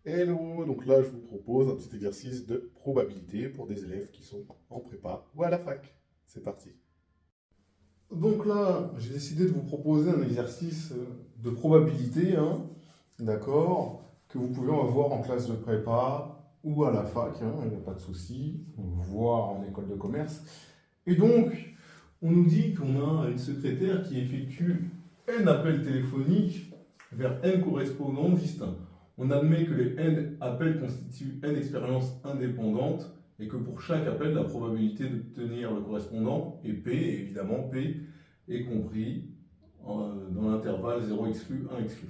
Hello, donc là je vous propose un petit exercice de probabilité pour des élèves qui sont en prépa ou à la fac. C'est parti. Donc là, j'ai décidé de vous proposer un exercice de probabilité, hein, d'accord, que vous pouvez avoir en classe de prépa ou à la fac, hein, il n'y a pas de souci, voire en école de commerce. Et donc, on nous dit qu'on a une secrétaire qui effectue n appels téléphoniques vers n correspondants distincts. On admet que les n appels constituent n expériences indépendantes et que pour chaque appel, la probabilité d'obtenir le correspondant est P, et évidemment P est compris dans l'intervalle 0 exclu, 1 exclu.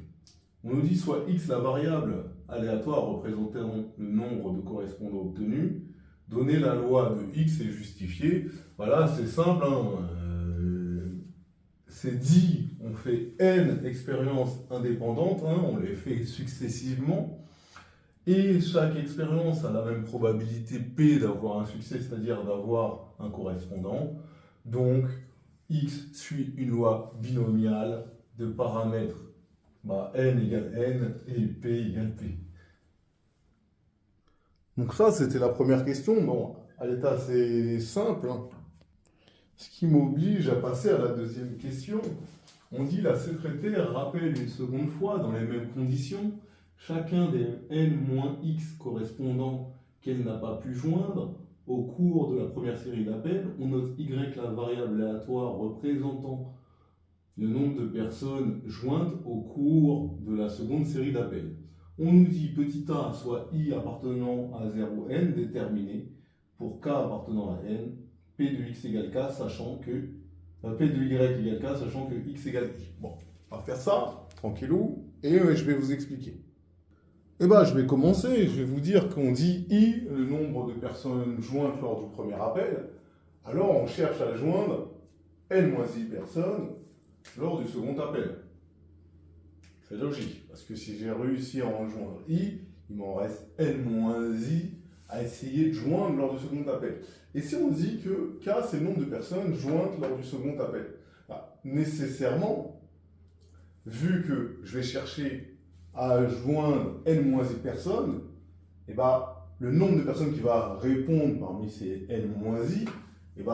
On nous dit soit x la variable aléatoire représentant le nombre de correspondants obtenus, donner la loi de x et justifier. Voilà, c'est simple, hein. C'est dit, on fait n expériences indépendantes, hein, on les fait successivement, et chaque expérience a la même probabilité P d'avoir un succès, c'est-à-dire d'avoir un correspondant. Donc, x suit une loi binomiale de paramètres n égale n et p égale p. Donc ça, c'était la première question. Bon, elle est assez simple, hein. Ce qui m'oblige à passer à la deuxième question. On dit la secrétaire rappelle une seconde fois, dans les mêmes conditions, chacun des n-x correspondants qu'elle n'a pas pu joindre au cours de la première série d'appels. On note y la variable aléatoire représentant le nombre de personnes jointes au cours de la seconde série d'appels. On nous dit petit a soit i appartenant à 0n déterminé pour k appartenant à n, p de x égale k, sachant que p de y égale k, sachant que x égale i. Bon, on va faire ça, tranquillou, et je vais vous expliquer. Eh bien, je vais commencer, je vais vous dire qu'on dit i, le nombre de personnes jointes lors du premier appel, alors on cherche à joindre n-i personnes lors du second appel. C'est logique, parce que si j'ai réussi à en joindre i, il m'en reste n-i à essayer de joindre lors du second appel. Et si on dit que k, c'est le nombre de personnes jointes lors du second appel, nécessairement, vu que je vais chercher à joindre n-i personnes, le nombre de personnes qui va répondre parmi ces n-i,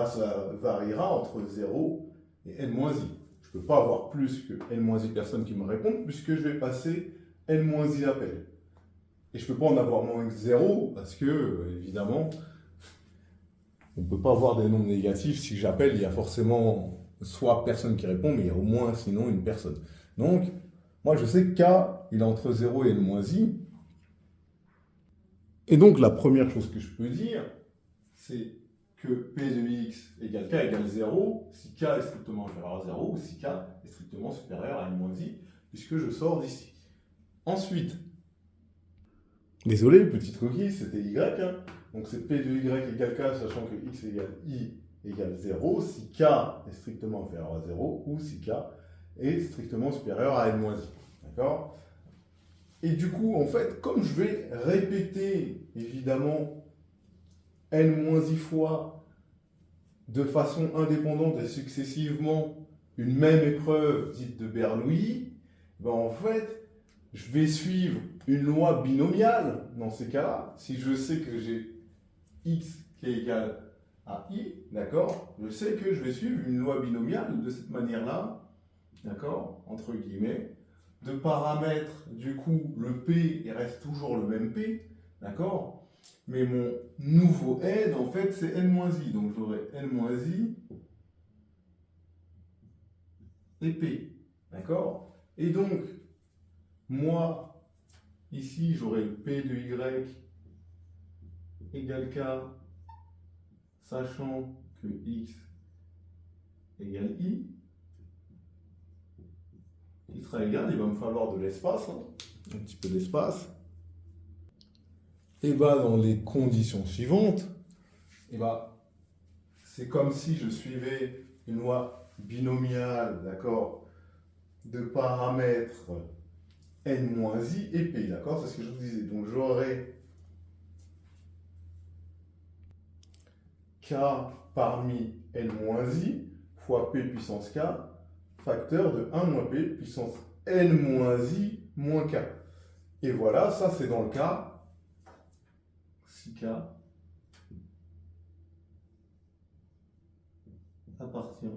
ça variera entre 0 et n-i. Je ne peux pas avoir plus que n-i personnes qui me répondent, puisque je vais passer n-i appels. Et je ne peux pas en avoir moins que 0, parce que, évidemment, on ne peut pas avoir des nombres négatifs. Si j'appelle, il y a forcément soit personne qui répond, mais il y a au moins sinon une personne. Donc, moi je sais que k, il est entre 0 et n-i. Et donc, la première chose que je peux dire, c'est que p de x égale k égale 0 si k est strictement inférieur à 0 ou si k est strictement supérieur à n-i, puisque je sors d'ici. Ensuite, désolé, petite coquille, c'était y, hein. Donc c'est p de y égale k, sachant que x égale i égale 0 si k est strictement inférieur à 0 ou si k est strictement supérieur à n-i. D'accord? Et du coup, en fait, comme je vais répéter, évidemment, n-i fois de façon indépendante et successivement une même épreuve dite de Bernoulli, en fait, je vais suivre une loi binomiale dans ces cas-là. Si je sais que j'ai x qui est égal à i, d'accord, je sais que je vais suivre une loi binomiale de cette manière-là, d'accord, entre guillemets, de paramètres, du coup, le p, il reste toujours le même p, d'accord, mais mon nouveau n, en fait, c'est n-i, donc j'aurai n-i et p, d'accord. Et donc, moi, ici, j'aurai p de y égale k, sachant que x égale i, qui sera égal, il va me falloir de l'espace, hein, un petit peu d'espace. Et dans les conditions suivantes, c'est comme si je suivais une loi binomiale, d'accord, de paramètres n-i et p, d'accord, c'est ce que je vous disais. Donc j'aurai k parmi n-i fois p puissance k, facteur de 1 moins p puissance n-i moins k. Et voilà, ça c'est dans le cas si K appartient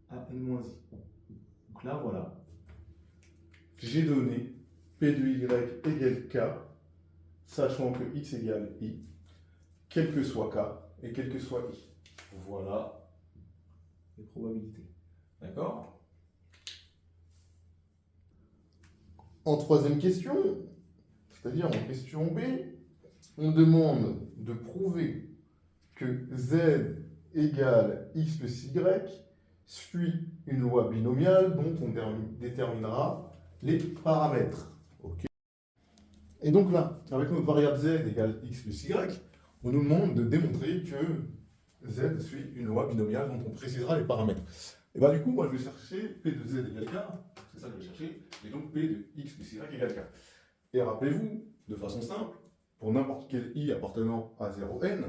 à n-i. Donc là, voilà, j'ai donné P de Y égale K, sachant que X égale I, quel que soit K et quel que soit I. Voilà les probabilités. D'accord? En troisième question, c'est-à-dire en question B, on demande de prouver que Z égale X plus Y suit une loi binomiale dont on déterminera les paramètres. Okay. Et donc là, avec notre variable Z égale X plus Y, on nous demande de démontrer que Z suit une loi binomiale dont on précisera les paramètres. Et bien du coup, moi je vais chercher P de Z égale K, c'est ça que je vais chercher, et donc P de X plus Y égale K. Et rappelez-vous, de façon simple, pour n'importe quel I appartenant à 0n,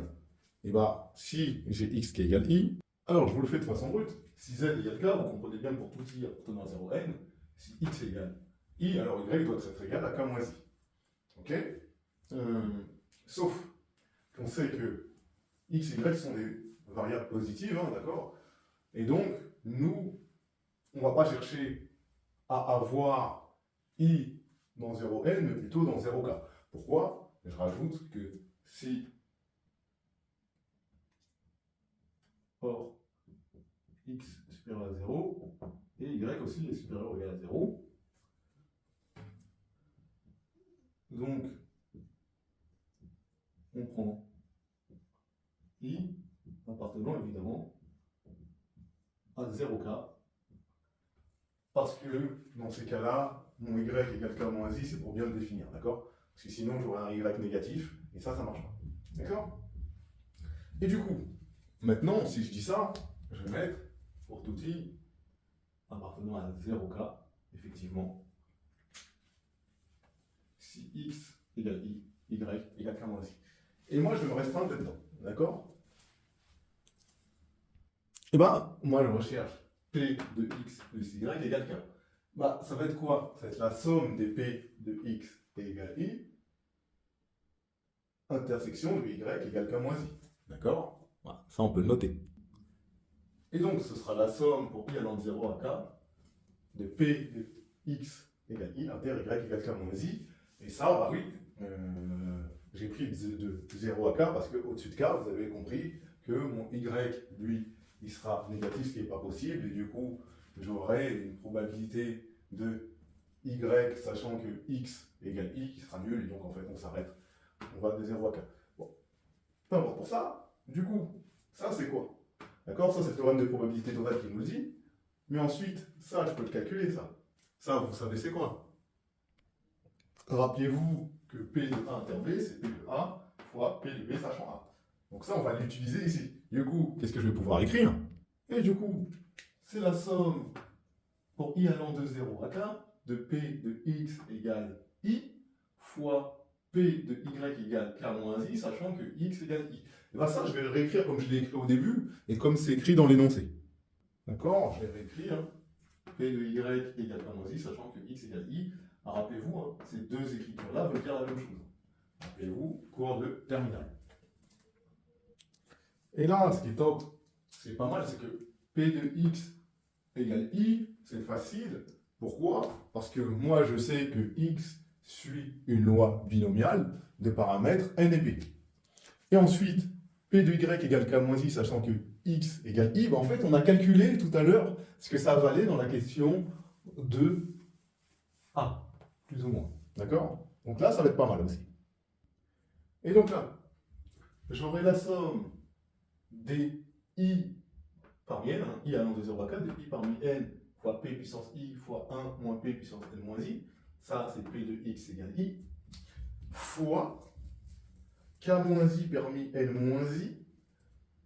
et bien si j'ai X qui égale I, alors je vous le fais de façon brute, si Z égale K, vous comprenez bien que pour tout I appartenant à 0n, si X égale I, alors Y doit être égal à K moins I. Ok? Sauf qu'on sait que X et Y sont des variables positives, hein, d'accord? Et donc, nous, on ne va pas chercher à avoir I dans 0n, mais plutôt dans 0k. Pourquoi? Je rajoute que si or x est supérieur à 0, et y aussi est supérieur ou égal à 0, donc on prend I appartenant évidemment à 0k, parce que dans ces cas-là, mon y égale k moins i, c'est pour bien le définir, d'accord? Parce que sinon j'aurais un y négatif, et ça marche pas. D'accord? Et du coup, maintenant, si je dis ça, je vais mettre pour tout i appartenant à 0k, effectivement, si x égale i, y égale k moins i. Et moi, je vais me restreindre là-dedans, d'accord? Et ben, moi, je recherche P de x plus y égale k. Bah, ça va être quoi? Ça va être la somme des P de x égale i, intersection de y égale k moins i. D'accord? Voilà, ça, on peut le noter. Et donc, ce sera la somme pour i allant de 0 à k de P de x égale i inter y égale k moins i. Et ça, bah oui, j'ai pris de 0 à k parce qu'au-dessus de k, vous avez compris que mon y, lui, il sera négatif, ce qui n'est pas possible. Et du coup, j'aurai une probabilité de y, sachant que x égale i, qui sera nul. Et donc, en fait, on s'arrête. On va de 0 à k. Bon, peu importe pour ça. Du coup, ça, c'est quoi? D'accord? Ça, c'est le théorème de probabilité totale qui nous le dit. Mais ensuite, ça, je peux le calculer, ça. Ça, vous savez, c'est quoi? Rappelez-vous que P de A inter B, c'est P de A fois P de B sachant A. Donc ça, on va l'utiliser ici. Du coup, qu'est-ce que je vais pouvoir écrire? Et du coup, c'est la somme pour I allant de 0 à K de P de X égale I fois P de Y égale K moins I, sachant que X égale I. Et bien ça, je vais le réécrire comme je l'ai écrit au début et comme c'est écrit dans l'énoncé. D'accord? Je vais réécrire P de Y égale K moins I, sachant que X égale I. Rappelez-vous, hein, ces deux écritures-là veulent dire la même chose. Rappelez-vous, cours de terminale. Et là, ce qui est top, c'est pas mal, c'est que P de X égale I, c'est facile. Pourquoi? Parce que moi, je sais que X suit une loi binomiale de paramètres n et p. Et ensuite, P de Y égale K moins I, sachant que X égale I, ben en fait, on a calculé tout à l'heure ce que ça valait dans la question de A. Plus ou moins. D'accord? Donc là, ça va être pas mal aussi. Et donc là, j'aurai la somme des i parmi n, hein, i allant de 0 à 4, de i parmi n fois p puissance i fois 1 moins p puissance n moins i, ça c'est p de x égale i, fois k moins i parmi n moins i,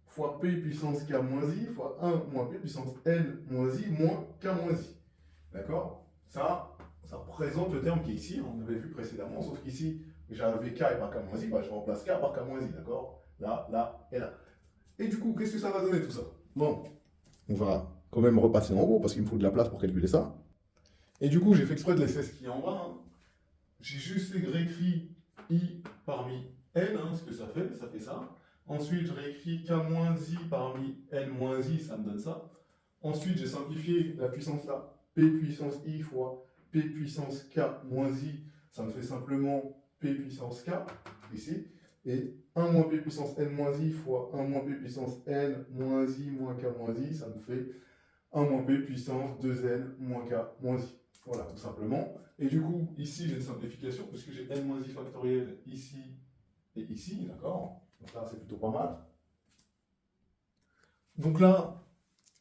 fois p puissance k moins i, fois 1 moins p puissance n moins i, moins k moins i. D'accord? Ça représente le terme qui est ici, on avait vu précédemment, sauf qu'ici, j'avais k et pas k moins i, bah, je remplace k par k moins i, d'accord? Là, là et là. Et du coup, qu'est-ce que ça va donner tout ça? Bon, on va quand même repasser en haut, parce qu'il me faut de la place pour calculer ça. Et du coup, j'ai fait exprès de laisser ce qui est en bas, hein. J'ai juste réécrit i parmi n, hein, ce que ça fait ça. Ensuite, je réécris k moins i parmi n moins i, ça me donne ça. Ensuite, j'ai simplifié la puissance là, p puissance i fois p puissance k moins i, ça me fait simplement p puissance k, ici. Et 1 moins p puissance n moins i fois 1 moins p puissance n moins i moins k moins i, ça me fait 1 moins p puissance 2n moins k moins i. Voilà, tout simplement. Et du coup, ici, j'ai une simplification, puisque j'ai n moins i factoriel ici et ici, d'accord? Donc là, c'est plutôt pas mal. Donc là,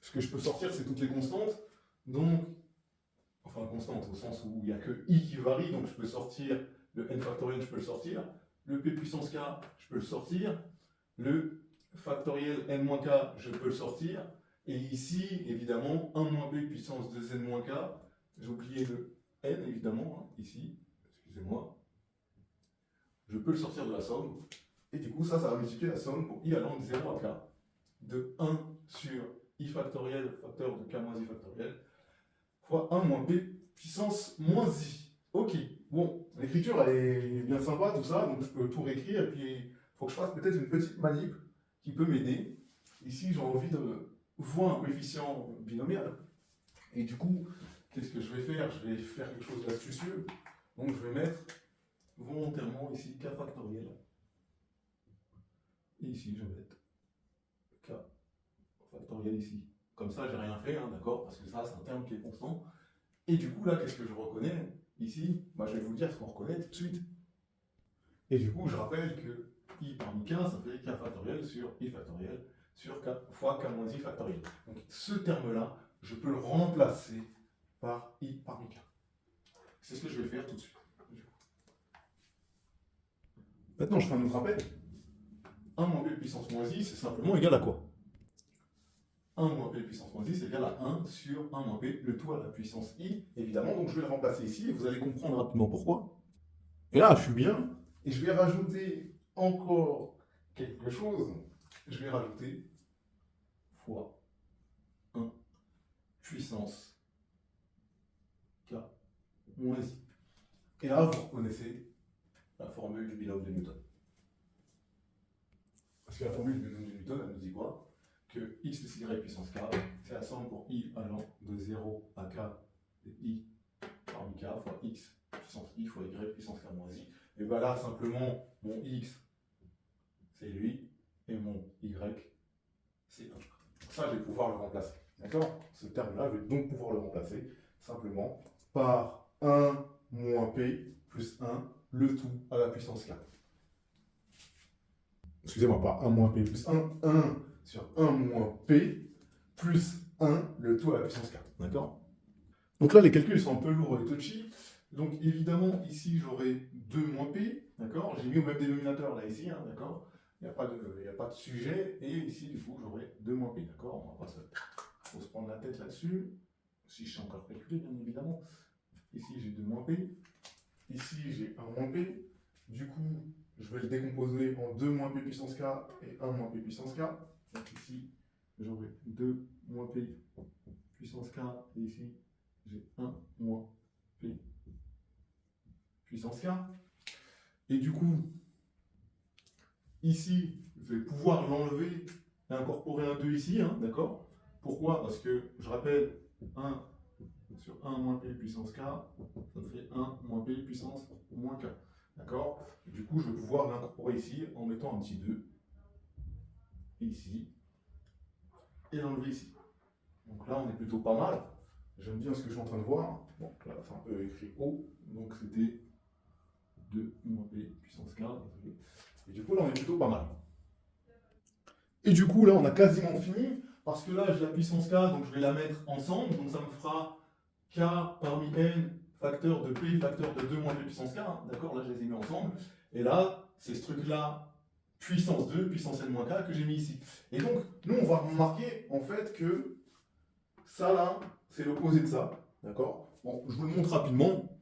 ce que je peux sortir, c'est toutes les constantes. Donc, enfin, constantes au sens où il n'y a que i qui varie, donc je peux sortir le n factoriel, je peux le sortir. Le p puissance k, je peux le sortir. Le factoriel n moins k, je peux le sortir. Et ici, évidemment, 1 moins p puissance 2n moins k, j'ai oublié le n, évidemment, hein, ici, excusez-moi. Je peux le sortir de la somme. Et du coup, ça va multiplier la somme pour i allant de 0 à k, de 1 sur i factoriel, facteur de k moins i factoriel, fois 1 moins p puissance moins i. Ok, bon, l'écriture elle est bien sympa, tout ça, donc je peux tout réécrire, et puis il faut que je fasse peut-être une petite manip qui peut m'aider. Ici, j'ai envie de voir un coefficient binomial. Et du coup, qu'est-ce que je vais faire? Je vais faire quelque chose d'astucieux. Donc je vais mettre volontairement ici k factoriel. Et ici, je vais mettre k factoriel ici. Comme ça, j'ai rien fait, hein, d'accord? Parce que ça, c'est un terme qui est constant. Et du coup, là, qu'est-ce que je reconnais ici? Bah, je vais vous dire ce qu'on reconnaît tout de suite. Et du coup, je rappelle que i parmi k, ça fait k factoriel sur i factoriel sur k fois k moins i factoriel. Donc, ce terme-là, je peux le remplacer par i parmi k. C'est ce que je vais faire tout de suite. Maintenant, je fais un autre rappel. 1 moins p puissance moins i, c'est simplement égal à quoi? 1 moins p puissance moins i, c'est égal à 1 sur 1 moins p, le tout à la puissance i, évidemment. Donc, je vais le remplacer ici, et vous allez comprendre rapidement pourquoi. Et là, je suis bien. Et je vais rajouter encore quelque chose. Je vais rajouter fois 1 puissance k moins i. Et là, vous reconnaissez la formule du binôme de Newton. Parce que la formule du binôme de Newton, elle nous dit quoi? Que x plus y puissance k, c'est la somme pour i allant de 0 à k de i parmi k fois x puissance i fois y puissance k moins i. Et bien là, simplement, mon x, c'est lui, et mon y, c'est 1. Ça, je vais pouvoir le remplacer. D'accord? Ce terme-là, je vais donc pouvoir le remplacer simplement par 1 moins p plus 1, le tout à la puissance k. Excusez-moi, pas 1 moins p plus 1, 1 sur 1 moins p plus 1, le tout à la puissance k. D'accord? Donc là, les calculs sont un peu lourds et touchy. Donc évidemment, ici, j'aurai 2 moins p. D'accord? J'ai mis au même dénominateur là, ici. Hein, d'accord? Il n'y a pas de sujet. Et ici, du coup, j'aurai 2 moins p. D'accord? On va pas faut se prendre la tête là-dessus. Si je sais encore calculer, bien évidemment. Ici, j'ai 2 moins p. Ici, j'ai 1 moins p. Du coup, je vais le décomposer en 2 moins p puissance k et 1 moins p puissance k. Donc ici, j'aurai 2 moins p puissance k. Et ici, j'ai 1 moins p puissance k. Et du coup, ici, je vais pouvoir l'enlever et incorporer un 2 ici, hein, d'accord? Pourquoi? Parce que, je rappelle, 1 sur 1 moins p puissance k, ça me fait 1 moins p puissance moins k. D'accord? Du coup, je vais pouvoir l'incorporer ici en mettant un petit 2 ici et l'enlever ici. Donc là, on est plutôt pas mal. J'aime bien ce que je suis en train de voir. Bon, là, c'est un peu écrit haut, donc c'était 2 moins p puissance k. Et du coup, là, on est plutôt pas mal. Et du coup, là, on a quasiment fini, parce que là, j'ai la puissance k, donc je vais la mettre ensemble, donc ça me fera k parmi n, facteur de p, facteur de 2 moins p puissance k, hein, d'accord? Là, je les ai mis ensemble. Et là, c'est ce truc-là, puissance 2, puissance n moins k, que j'ai mis ici. Et donc, nous, on va remarquer, en fait, que ça, là, c'est l'opposé de ça, d'accord? Bon, je vous le montre rapidement.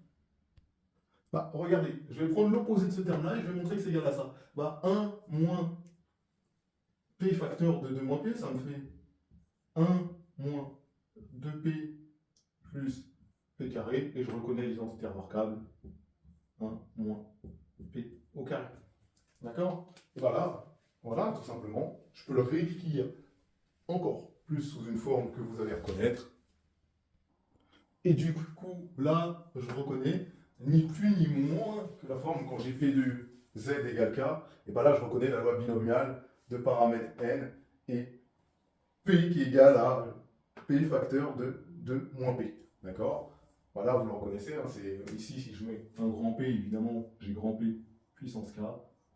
Bah, regardez, je vais prendre l'opposé de ce terme-là et je vais montrer que c'est égal à ça. Bah, 1 moins p facteur de 2 moins p, ça me fait 1 moins 2p plus P carré, et je reconnais l'identité remarquable, 1 moins P au carré. D'accord? Et voilà, tout simplement, je peux le réécrire encore plus sous une forme que vous allez reconnaître. Et du coup, là, je reconnais ni plus ni moins que la forme quand j'ai P de Z égale K. Et bien là, je reconnais la loi binomiale de paramètre n et P qui est égal à P facteur de 2 moins P. D'accord? Voilà, vous le reconnaissez. Hein, ici, si je mets un grand P, évidemment, j'ai grand P puissance K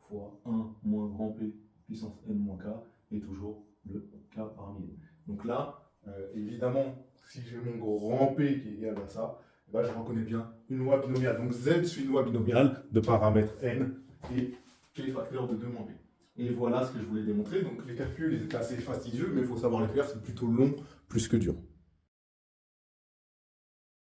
fois 1 moins grand P puissance n moins K et toujours le K parmi n. Donc là, évidemment, si j'ai mon grand P qui est égal à ça, là, je reconnais bien une loi binomiale. Donc Z suit une loi binomiale de paramètre n et P facteur de 2 moins P. Et voilà ce que je voulais démontrer. Donc les calculs étaient assez fastidieux, mais il faut savoir les faire, c'est plutôt long plus que dur.